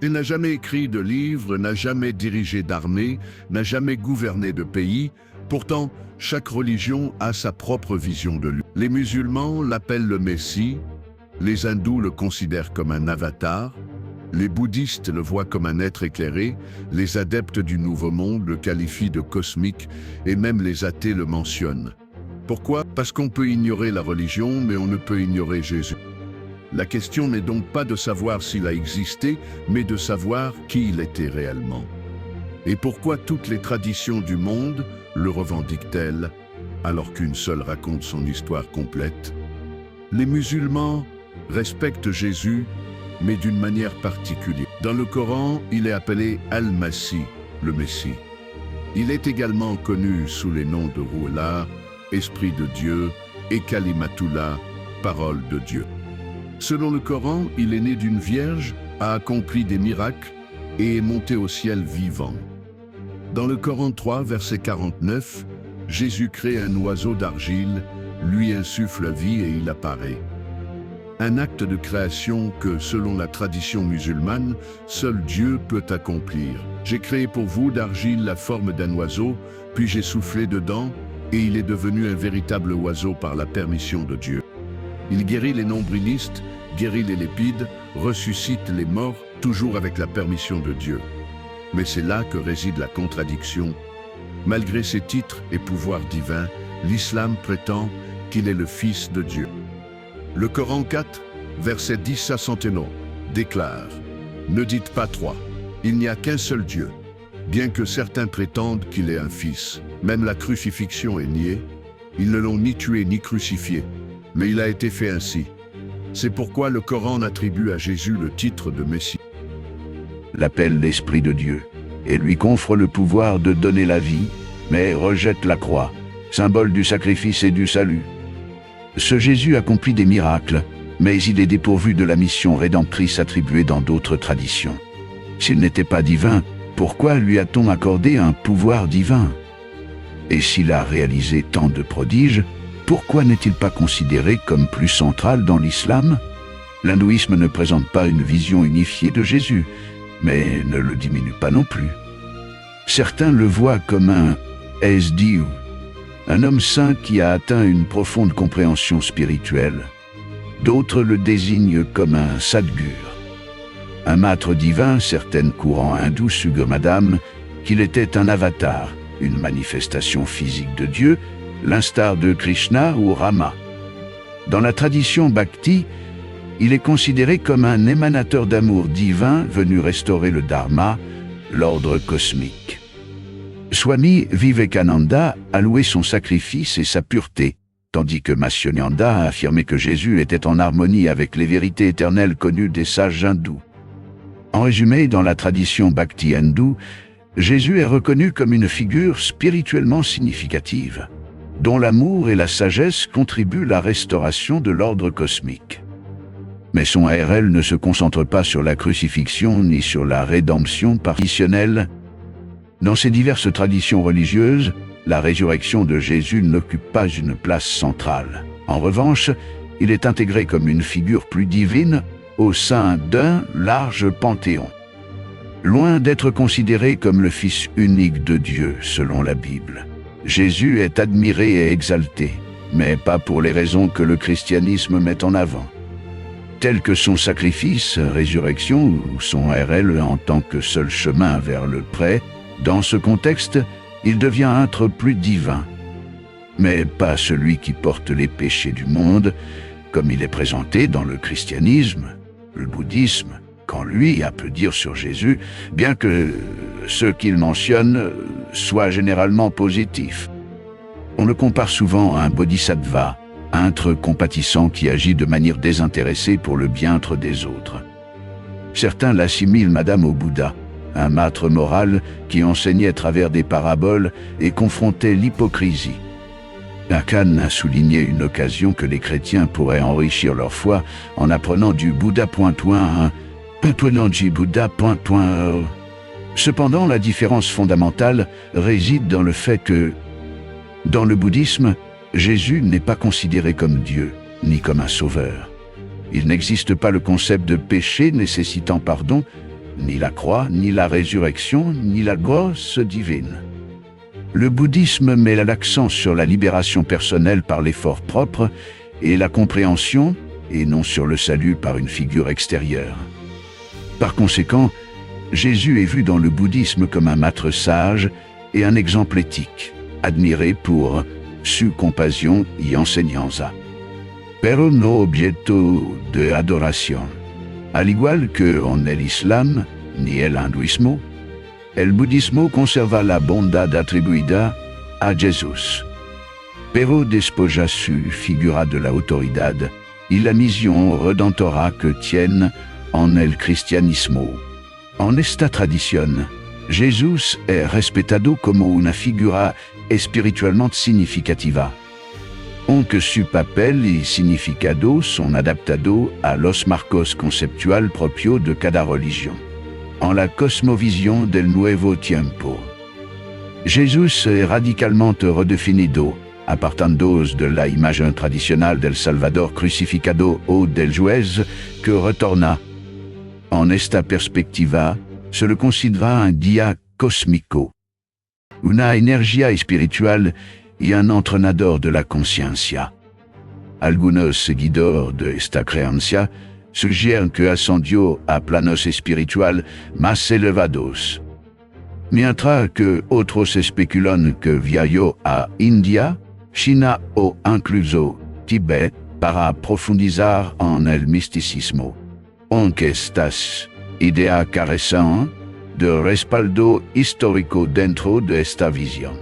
Il n'a jamais écrit de livre, n'a jamais dirigé d'armée, n'a jamais gouverné de pays. Pourtant, chaque religion a sa propre vision de lui. Les musulmans l'appellent le Messie, les hindous le considèrent comme un avatar, les bouddhistes le voient comme un être éclairé, les adeptes du Nouveau Monde le qualifient de cosmique et même les athées le mentionnent. Pourquoi? Parce qu'on peut ignorer la religion, mais on ne peut ignorer Jésus. La question n'est donc pas de savoir s'il a existé, mais de savoir qui il était réellement. Et pourquoi toutes les traditions du monde le revendiquent-elles, alors qu'une seule raconte son histoire complète? Les musulmans respectent Jésus, mais d'une manière particulière. Dans le Coran, il est appelé Al-Masih, le Messie. Il est également connu sous les noms de Ruhollah, Esprit de Dieu, et Kalimatullah, Parole de Dieu. Selon le Coran, il est né d'une vierge, a accompli des miracles et est monté au ciel vivant. Dans le Coran 3, verset 49, Jésus crée un oiseau d'argile, lui insuffle la vie et il apparaît. Un acte de création que, selon la tradition musulmane, seul Dieu peut accomplir. J'ai créé pour vous d'argile la forme d'un oiseau, puis j'ai soufflé dedans, et il est devenu un véritable oiseau par la permission de Dieu. Il guérit les nombrilistes, guérit les lépides, ressuscite les morts, toujours avec la permission de Dieu. Mais c'est là que réside la contradiction. Malgré ses titres et pouvoirs divins, l'islam prétend qu'il est le Fils de Dieu. Le Coran 4, verset 10 à 101, déclare « Ne dites pas trois, il n'y a qu'un seul Dieu. Bien que certains prétendent qu'il est un fils, même la crucifixion est niée, ils ne l'ont ni tué ni crucifié. Mais il a été fait ainsi. C'est pourquoi le Coran attribue à Jésus le titre de Messie. L'appelle l'Esprit de Dieu et lui confère le pouvoir de donner la vie, mais rejette la croix, symbole du sacrifice et du salut. Ce Jésus accomplit des miracles, mais il est dépourvu de la mission rédemptrice attribuée dans d'autres traditions. S'il n'était pas divin, pourquoi lui a-t-on accordé un pouvoir divin? Et s'il a réalisé tant de prodiges, pourquoi n'est-il pas considéré comme plus central dans l'islam? L'hindouisme ne présente pas une vision unifiée de Jésus, mais ne le diminue pas non plus. Certains le voient comme un Esdiu, un homme saint qui a atteint une profonde compréhension spirituelle. D'autres le désignent comme un Sadgur, un maître divin. Certains courants hindous suggèrent madame qu'il était un avatar, une manifestation physique de Dieu, l'instar de Krishna ou Rama. Dans la tradition bhakti, il est considéré comme un émanateur d'amour divin venu restaurer le dharma, l'ordre cosmique. Swami Vivekananda a loué son sacrifice et sa pureté, tandis que Matsyenanda a affirmé que Jésus était en harmonie avec les vérités éternelles connues des sages hindous. En résumé, dans la tradition bhakti hindoue, Jésus est reconnu comme une figure spirituellement significative, dont l'amour et la sagesse contribuent à la restauration de l'ordre cosmique. Mais son RL ne se concentre pas sur la crucifixion ni sur la rédemption partitionnelle. Dans ces diverses traditions religieuses, la résurrection de Jésus n'occupe pas une place centrale. En revanche, il est intégré comme une figure plus divine au sein d'un large panthéon. Loin d'être considéré comme le Fils unique de Dieu, selon la Bible, Jésus est admiré et exalté, mais pas pour les raisons que le christianisme met en avant, tels que son sacrifice, résurrection ou son RL en tant que seul chemin vers le prêt. Dans ce contexte, il devient un être plus divin, mais pas celui qui porte les péchés du monde, comme il est présenté dans le christianisme, le bouddhisme, quand lui a peu dire sur Jésus, bien que ceux qu'il mentionne soient généralement positifs. On le compare souvent à un bodhisattva, un être compatissant qui agit de manière désintéressée pour le bien-être des autres. Certains l'assimilent madame au Bouddha, un maître moral qui enseignait à travers des paraboles et confrontait l'hypocrisie. Lacan a souligné une occasion que les chrétiens pourraient enrichir leur foi en apprenant du Bouddha Cependant, la différence fondamentale réside dans le fait que, dans le bouddhisme, Jésus n'est pas considéré comme Dieu, ni comme un sauveur. Il n'existe pas le concept de péché nécessitant pardon, ni la croix, ni la résurrection, ni la grâce divine. Le bouddhisme met l'accent sur la libération personnelle par l'effort propre et la compréhension, et non sur le salut par une figure extérieure. Par conséquent, Jésus est vu dans le bouddhisme comme un maître sage et un exemple éthique, admiré pour su compasión y enseñanza. Pero no objeto de adoración. Al igual que en el Islam ni el hinduismo, el budismo conserva la bondad atribuida a Jesús. Pero despoja su figura de la autoridad y la misión redentora que tiene en el cristianismo. En esta tradición, Jesús es respetado como una figura espiritualmente significativa, aunque su papel y significado son adaptados a los marcos conceptual propio de cada religión, en la cosmovisión del nuevo tiempo. Jesús es radicalmente redefinido, apartando de la imagen tradicional del Salvador crucificado o del juez que retorna. En esta perspectiva, se le considera un guía cósmico, una energía espiritual y un entrenador de la conciencia. Algunos seguidores de esta creencia sugieren que ascendió a planos espiritual más elevados, mientras que otros especulan que viajó a India, China o incluso Tibet para profundizar en el misticismo, aunque estas ideas carecen de respaldo histórico dentro de esta visión.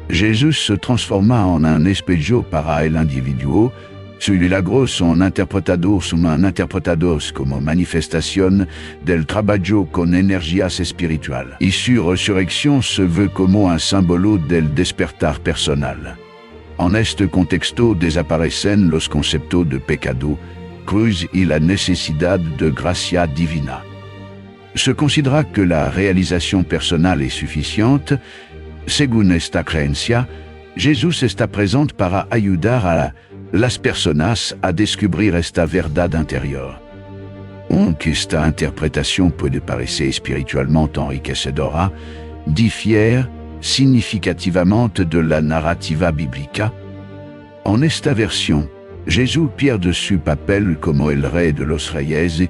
Jesús se transforma en un espejo para el individuo, sus milagros son interpretados como manifestación del trabajo con energías espirituales, y su resurrección se ve como un símbolo del despertar personal. En este contexto desaparecen los conceptos de pecado, cruz y la necesidad de gracia divina. Se considera que la réalisation personnelle est suficiente. Según esta creencia, Jesús está presente para ayudar a las personas a descubrir esta verdad interior. Aunque esta interpretación puede parecer espiritualmente enriquecedora, difiere significativamente de la narrativa bíblica. En esta versión, Jesús pierde su papel como el rey de los reyes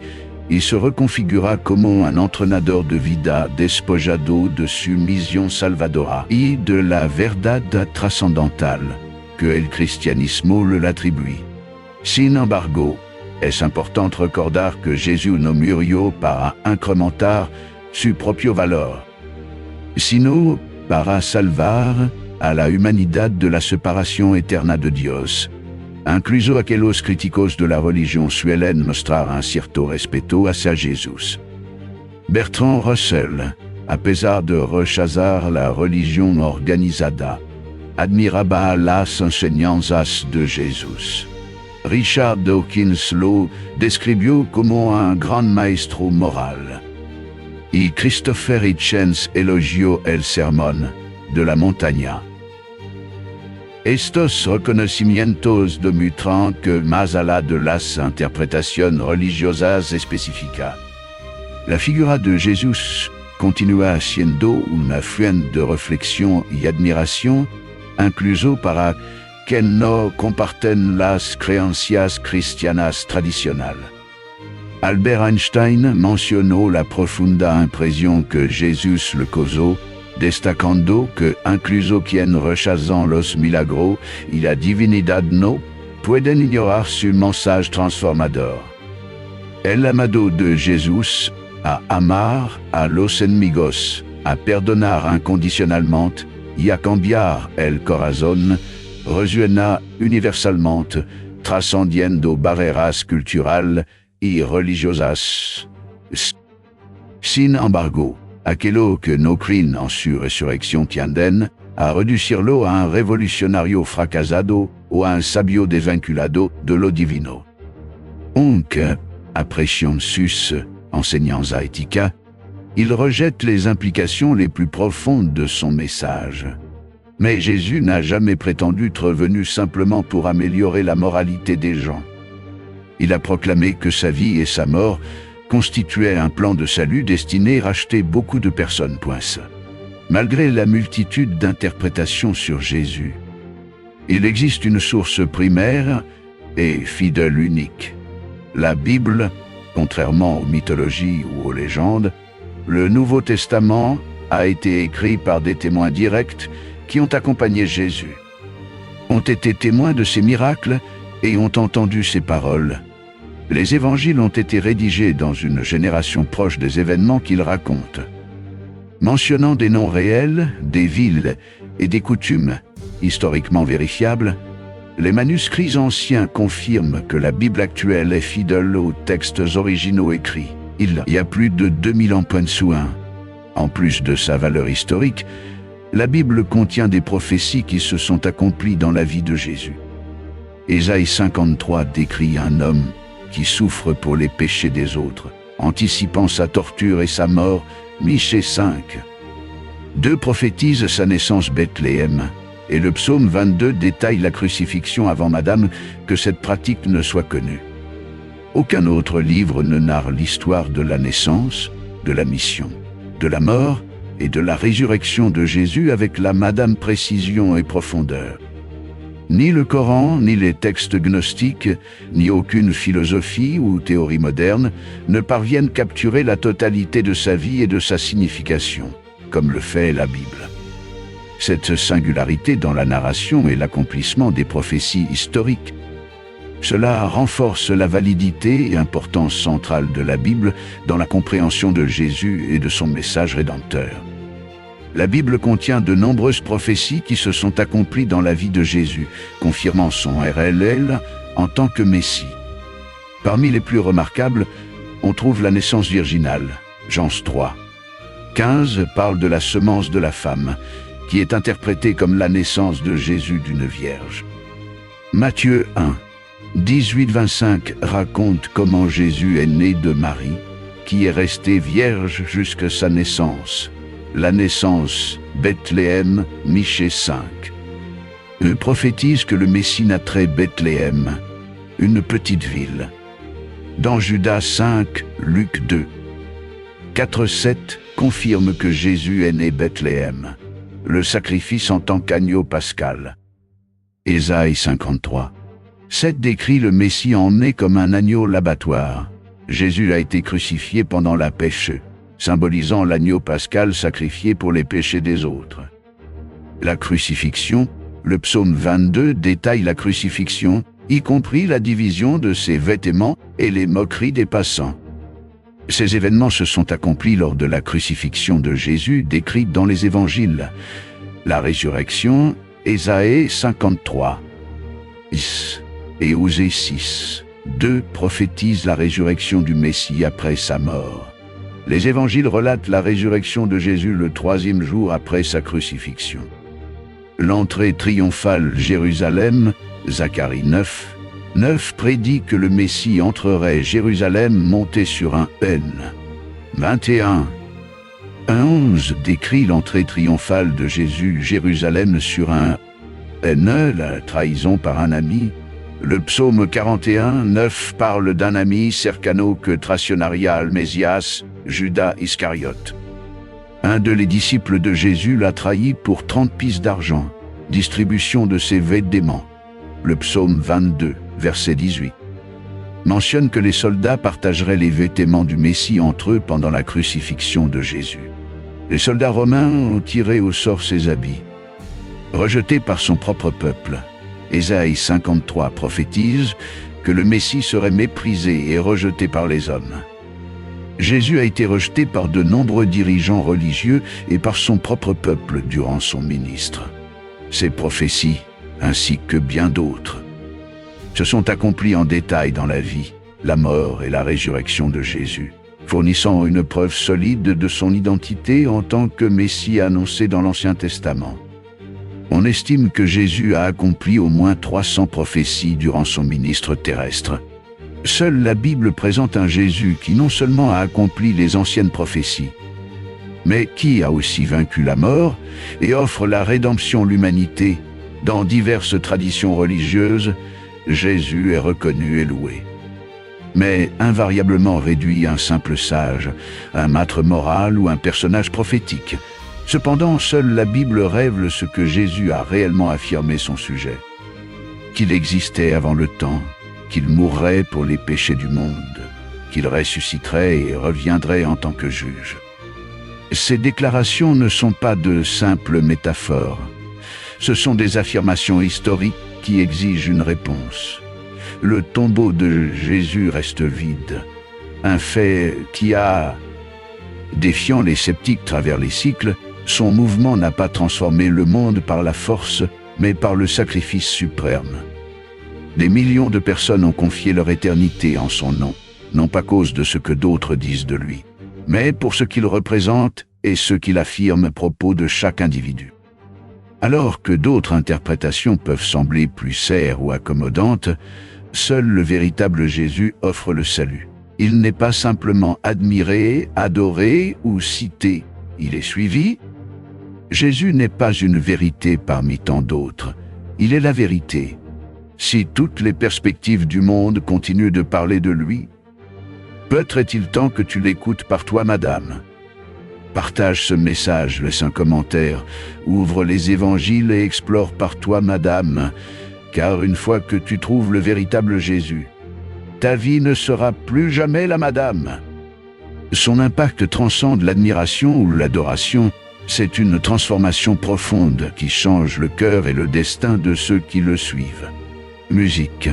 y se reconfigura como un entrenador de vida despojado de su misión salvadora y de la verdad trascendental que el cristianismo le atribuye. Sin embargo, es importante recordar que Jesús no murió para incrementar su propio valor, sino para salvar a la humanidad de la separación eterna de Dios. Incluso aquellos críticos de la religión suelen mostrar un cierto respeto hacia Jesús. Bertrand Russell, a pesar de rechazar la religión organizada, admiraba las enseñanzas de Jesús. Richard Dawkins lo describió como un gran maestro moral. Y Christopher Hitchens elogió el sermón de la montaña. Estos reconocimientos demuestran que más allá de las interpretaciones religiosas específicas, la figura de Jesús continúa siendo una fuente de reflexión y admiración, incluso para quienes no comparten las creencias cristianas tradicionales. Albert Einstein mencionó la profunda impresión que Jesús le causó, destacando que incluso quienes rechazan los milagros y la divinidad no pueden ignorar su mensaje transformador. El llamado de Jesús a amar a los enemigos, a perdonar incondicionalmente y a cambiar el corazón resuena universalmente, trascendiendo barreras culturales y religiosas. Sin embargo, aquello que no creen en su resurrección tienden a reducirlo a un revolucionario fracasado o a un sabio desvinculado de lo divino. Aunque aprecian sus enseñanzas éticas, il rejette les implications les plus profondes de son message. Mais Jésus n'a jamais prétendu être venu simplement pour améliorer la moralité des gens. Il a proclamé que sa vie et sa mort constituait un plan de salut destiné à racheter beaucoup de personnes. Malgré la multitude d'interprétations sur Jésus, il existe une source primaire et fidèle unique. La Bible, contrairement aux mythologies ou aux légendes, le Nouveau Testament a été écrit par des témoins directs qui ont accompagné Jésus, ont été témoins de ses miracles et ont entendu ses paroles. Les évangiles ont été rédigés dans une génération proche des événements qu'ils racontent, mentionnant des noms réels, des villes et des coutumes historiquement vérifiables. Les manuscrits anciens confirment que la Bible actuelle est fidèle aux textes originaux écrits. Il y a plus de 2000 ans. En plus de sa valeur historique, la Bible contient des prophéties qui se sont accomplies dans la vie de Jésus. Ésaïe 53 décrit un homme qui souffre pour les péchés des autres, anticipant sa torture et sa mort. Michée 5. 2 prophétise sa naissance Bethléem, et le psaume 22 détaille la crucifixion avant Madame, que cette pratique ne soit connue. Aucun autre livre ne narre l'histoire de la naissance, de la mission, de la mort et de la résurrection de Jésus avec la Madame précision et profondeur. Ni le Coran, ni les textes gnostiques, ni aucune philosophie ou théorie moderne ne parviennent capturer la totalité de sa vie et de sa signification, comme le fait la Bible. Cette singularité dans la narration et l'accomplissement des prophéties historiques, cela renforce la validité et importance centrale de la Bible dans la compréhension de Jésus et de son message rédempteur. La Bible contient de nombreuses prophéties qui se sont accomplies dans la vie de Jésus, confirmant son RLL en tant que Messie. Parmi les plus remarquables, on trouve la naissance virginale, Jean 3. 15 parle de la semence de la femme, qui est interprétée comme la naissance de Jésus d'une vierge. Matthieu 1. 18-25 raconte comment Jésus est né de Marie, qui est restée vierge jusqu'à sa naissance. La naissance, Bethléem, Michée 5. Eux prophétisent que le Messie naîtrait Bethléem, une petite ville. Dans Judas 5, Luc 2. 4-7 confirme que Jésus est né Bethléem, le sacrifice en tant qu'agneau pascal. Ésaïe 53. 7 décrit le Messie en né comme un agneau l'abattoir. Jésus a été crucifié pendant la pêche, symbolisant l'agneau pascal sacrifié pour les péchés des autres. La crucifixion, le psaume 22 détaille la crucifixion, y compris la division de ses vêtements et les moqueries des passants. Ces événements se sont accomplis lors de la crucifixion de Jésus décrite dans les évangiles. La résurrection, Ésaïe 53. Et Osée 6. 2 prophétisent la résurrection du Messie après sa mort. Les évangiles relatent la résurrection de Jésus le 3e jour après sa crucifixion. L'entrée triomphale Jérusalem, Zacharie 9. 9 prédit que le Messie entrerait Jérusalem monté sur un N. 21. 11 décrit l'entrée triomphale de Jésus Jérusalem sur un N, la trahison par un ami. Le psaume 41, 9 parle d'un ami cercano que Tracionaria Almésias, Judas Iscariote. Un de les disciples de Jésus l'a trahi pour 30 pièces d'argent, distribution de ses vêtements. Le psaume 22, verset 18, mentionne que les soldats partageraient les vêtements du Messie entre eux pendant la crucifixion de Jésus. Les soldats romains ont tiré au sort ses habits. Rejeté par son propre peuple, Ésaïe 53 prophétise que le Messie serait méprisé et rejeté par les hommes. Jésus a été rejeté par de nombreux dirigeants religieux et par son propre peuple durant son ministre. Ces prophéties, ainsi que bien d'autres, se sont accomplies en détail dans la vie, la mort et la résurrection de Jésus, fournissant une preuve solide de son identité en tant que Messie annoncé dans l'Ancien Testament. On estime que Jésus a accompli au moins 300 prophéties durant son ministre terrestre. Seule la Bible présente un Jésus qui non seulement a accompli les anciennes prophéties, mais qui a aussi vaincu la mort et offre la rédemption à l'humanité. Dans diverses traditions religieuses, Jésus est reconnu et loué. mais invariablement réduit à un simple sage, un maître moral ou un personnage prophétique. Cependant, seule la Bible révèle ce que Jésus a réellement affirmé son sujet. Qu'il existait avant le temps, qu'il mourrait pour les péchés du monde, qu'il ressusciterait et reviendrait en tant que juge. Ces déclarations ne sont pas de simples métaphores. Ce sont des affirmations historiques qui exigent une réponse. Le tombeau de Jésus reste vide, un fait qui a, défiant les sceptiques travers les siècles, son mouvement n'a pas transformé le monde par la force, mais par le sacrifice suprême. Des millions de personnes ont confié leur éternité en son nom, non pas à cause de ce que d'autres disent de lui, mais pour ce qu'il représente et ce qu'il affirme à propos de chaque individu. Alors que d'autres interprétations peuvent sembler plus serres ou accommodantes, seul le véritable Jésus offre le salut. Il n'est pas simplement admiré, adoré ou cité, il est suivi. Jésus n'est pas une vérité parmi tant d'autres, il est la vérité. Si toutes les perspectives du monde continuent de parler de lui, peut-être est-il temps que tu l'écoutes par toi, madame. Partage ce message, laisse un commentaire, ouvre les évangiles et explore par toi, madame, car une fois que tu trouves le véritable Jésus, ta vie ne sera plus jamais la madame. Son impact transcende l'admiration ou l'adoration, c'est une transformation profonde qui change le cœur et le destin de ceux qui le suivent. Musique.